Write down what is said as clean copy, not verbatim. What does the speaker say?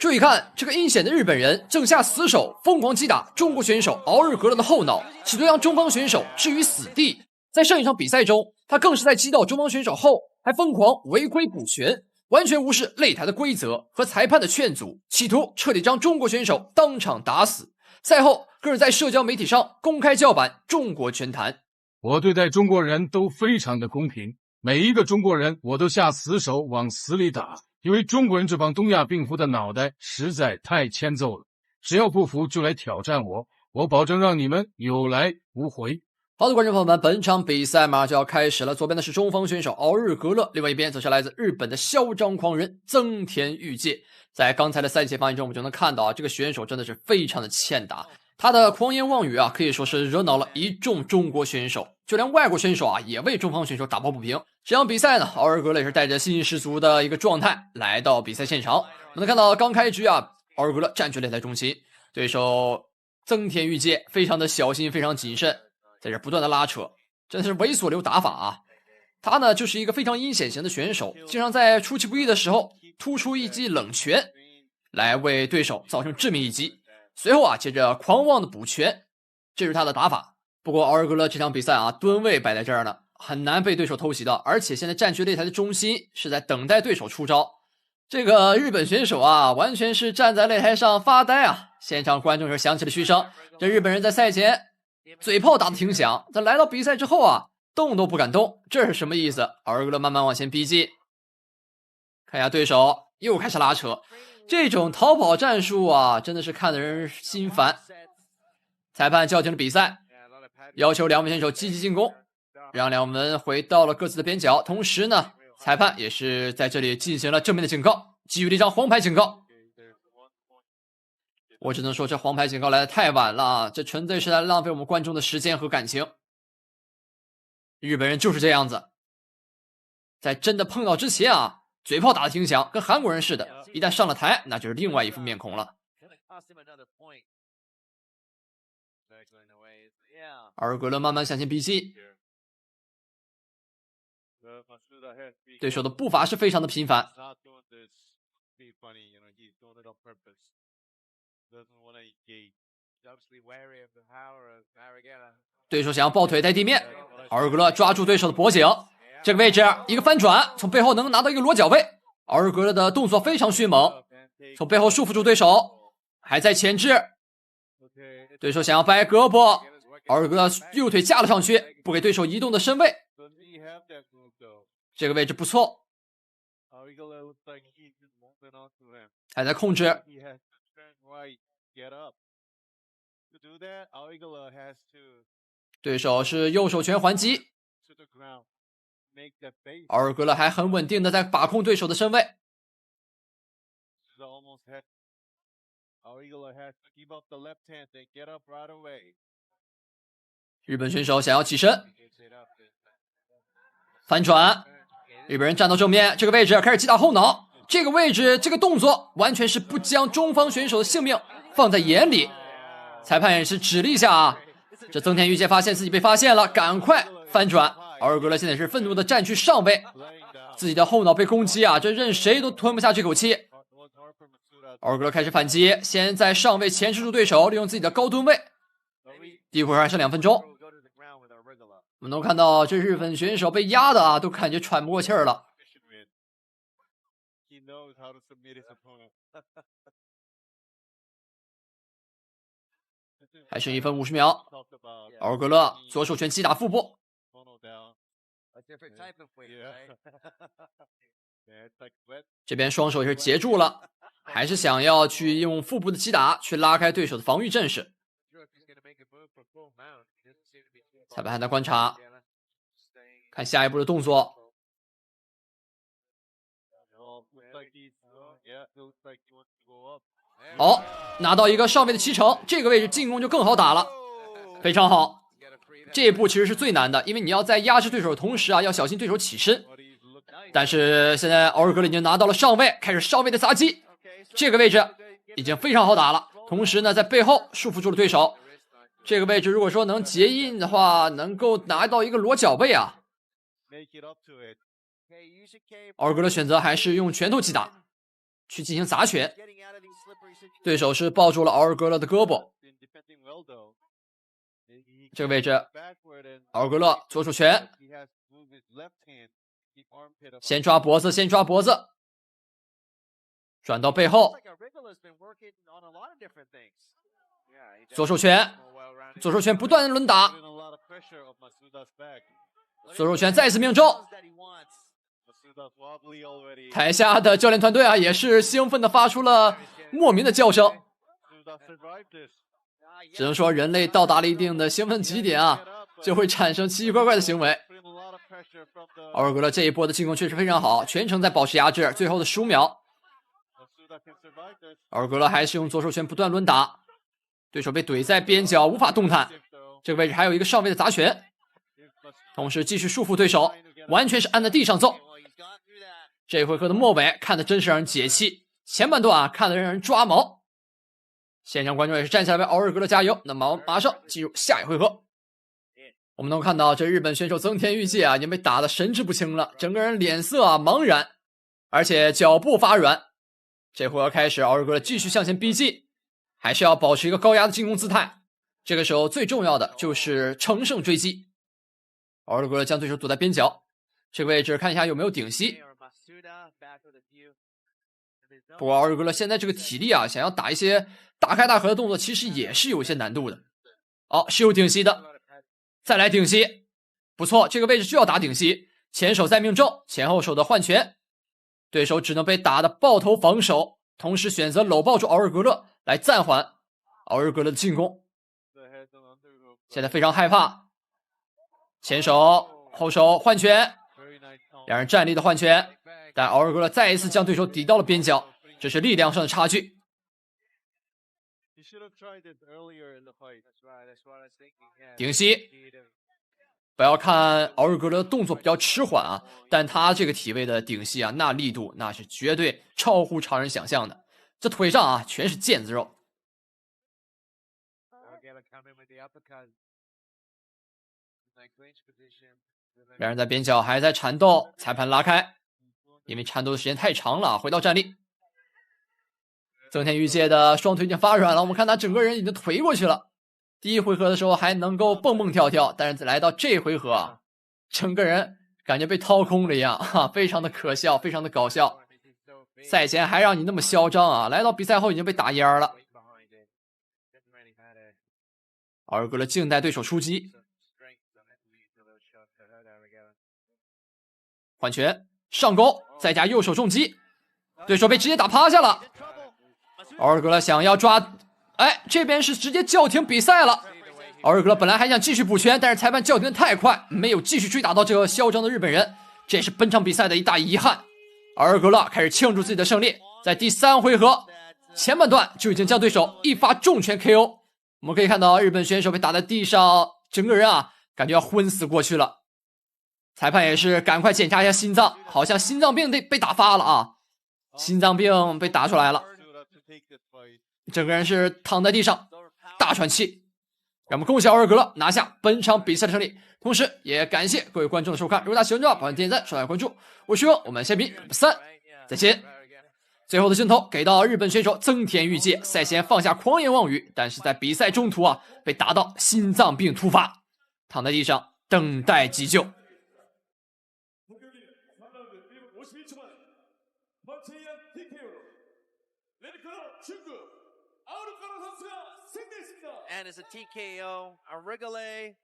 注意看，这个阴险的日本人正下死手，疯狂击打中国选手敖日格勒的后脑，企图让中方选手置于死地。在上一场比赛中，他更是在击倒中方选手后，还疯狂违规补拳，完全无视擂台的规则和裁判的劝阻，企图彻底将中国选手当场打死。赛后更是在社交媒体上公开叫板中国拳坛。我对待中国人都非常的公平，每一个中国人我都下死手往死里打，因为中国人这帮东亚病夫的脑袋实在太欠揍了，只要不服就来挑战我，我保证让你们有来无回。好的，观众朋友们，本场比赛马上就要开始了。左边的是中方选手敖日格勒，另外一边则是来自日本的嚣张狂人增田裕介。在刚才的赛前发言中，我们就能看到啊，这个选手真的是非常的欠打，他的狂言妄语啊，可以说是惹恼了一众中国选手，就连外国选手啊，也为中方选手打抱不平。这场比赛呢，敖日格勒也是带着信心十足的一个状态来到比赛现场。我们能看到刚开局啊，敖日格勒占据擂台中心，对手增田裕介非常的小心，非常谨慎。在这不断的拉扯，真的是猥琐流打法啊！他呢就是一个非常阴险型的选手，经常在出其不意的时候突出一记冷拳，来为对手造成致命一击。随后啊，接着狂妄的补拳，这是他的打法。不过敖日格勒这场比赛啊，吨位摆在这儿呢，很难被对手偷袭到，而且现在占据擂台的中心，是在等待对手出招。这个日本选手啊，完全是站在擂台上发呆啊！现场观众是响起了嘘声。这日本人在赛前嘴炮打得挺响，但来到比赛之后啊，动都不敢动，这是什么意思？敖日格勒慢慢往前逼近，看一下对手又开始拉扯，这种逃跑战术啊，真的是看得人心烦。裁判叫停了比赛，要求两位选手积极进攻，让两门回到了各自的边角。同时呢，裁判也是在这里进行了正面的警告，给予了一张黄牌警告。我只能说这黄牌警告来的太晚了，这纯粹是在浪费我们观众的时间和感情。日本人就是这样子，在真的碰到之前啊，嘴炮打得挺响，跟韩国人似的，一旦上了台，那就是另外一副面孔了。敖日格勒慢慢向前逼近，对手的步伐是非常的频繁。对手想要抱腿在地面，敖日格勒抓住对手的脖颈，这个位置一个翻转，从背后能拿到一个裸脚位。敖日格勒的动作非常迅猛，从背后束缚住对手，还在前置。对手想要掰胳膊，敖日格勒右腿架了上去，不给对手移动的身位。这个位置不错，还在控制。对手是右手拳还击，敖日格勒还很稳定的在把控对手的身位。日本选手想要起身，翻转，日本人站到正面，这个位置开始击打后脑，这个位置这个动作完全是不将中方选手的性命放在眼里。裁判也是指了一下啊，这增田裕介发现自己被发现了，赶快翻转。敖日格勒现在是愤怒的占据上位，自己的后脑被攻击啊，这任谁都吞不下这口气。敖日格勒开始反击，先在上位钳制住对手，利用自己的高吨位。第一回合还剩2分钟，我们能看到这日本选手被压的啊，都感觉喘不过气儿了。还剩1分50秒，敖日格勒左手拳击打腹部，这边双手也是截住了，还是想要去用腹部的击打去拉开对手的防御阵势。裁判还在观察，看下一步的动作。好，拿到一个上位的骑乘，这个位置进攻就更好打了，非常好。这一步其实是最难的，因为你要在压制对手的同时啊，要小心对手起身。但是现在敖日格勒已经拿到了上位，开始上位的砸击，这个位置已经非常好打了。同时呢，在背后束缚住了对手。这个位置如果说能结印的话，能够拿到一个裸脚位啊。敖日格勒选择还是用拳头击打，去进行砸拳。对手是抱住了敖尔格勒的胳膊。这个位置，敖尔格勒左手拳，先抓脖子，先抓脖子，转到背后，左手拳，左手拳不断的轮打，左手拳再次命中。台下的教练团队啊，也是兴奋的发出了莫名的叫声。只能说人类到达了一定的兴奋极点啊，就会产生奇奇怪怪的行为。敖尔格勒这一波的进攻确实非常好，全程在保持压制。最后的15秒，敖尔格勒还是用左手拳不断抡打，对手被怼在边角无法动弹。这个位置还有一个上位的砸拳，同时继续束缚对手，完全是按在地上揍。这回合的末尾看的真是让人解气，前半段啊看得让人抓毛。现场观众也是站起来为敖尔格勒加油。那么马上进入下一回合。我们能看到这日本选手增田裕介啊已经被打得神志不清了，整个人脸色啊茫然，而且脚步发软。这回合开始，敖尔格勒继续向前逼近，还是要保持一个高压的进攻姿态。这个时候最重要的就是乘胜追击。敖尔格勒将对手堵在边角，这个位置看一下有没有顶膝。不过敖尔格勒现在这个体力啊，想要打一些大开大合的动作其实也是有一些难度的。是有顶膝的，再来顶膝，不错，这个位置就要打顶膝，前手再命中，前后手的换拳，对手只能被打的抱头防守，同时选择搂抱住敖尔格勒来暂缓敖尔格勒的进攻。现在非常害怕，前手后手换拳，两人站立的换拳，但敖尔格勒再一次将对手抵到了边角，这是力量上的差距。顶膝，不要看敖尔格勒动作比较迟缓啊，但他这个体位的顶膝啊，那力度那是绝对超乎常人想象的。这腿上啊全是腱子肉。两人在边角还在缠斗，裁判拉开，因为缠斗的时间太长了，回到站立。增田裕介的双腿已经发软了，我们看他整个人已经颓过去了。第一回合的时候还能够蹦蹦跳跳，但是来到这回合啊，整个人感觉被掏空了一样，非常的可笑，非常的搞笑。赛前还让你那么嚣张啊，来到比赛后已经被打蔫了。敖尔格勒静待对手出击，换拳上勾，再加右手重击，对手被直接打趴下了。敖尔格勒想要抓，这边是直接叫停比赛了。敖尔格勒本来还想继续补拳，但是裁判叫停的太快，没有继续追打到这个嚣张的日本人，这也是本场比赛的一大遗憾。敖尔格勒开始庆祝自己的胜利，在第3回合前半段就已经将对手一发重拳 KO。我们可以看到日本选手被打在地上，整个人啊感觉要昏死过去了。裁判也是赶快检查一下心脏，好像心脏病被打发了啊，心脏病被打出来了，整个人是躺在地上大喘气。让我们恭喜敖尔格勒拿下本场比赛的胜利，同时也感谢各位观众的收看。如果大家喜欢的话，帮点赞、刷点关注。我是我们下比3再见。最后的镜头给到日本选手增田裕介，赛前放下狂言妄语，但是在比赛中途啊被打到心脏病突发，躺在地上等待急救。And it's a TKO. Arigale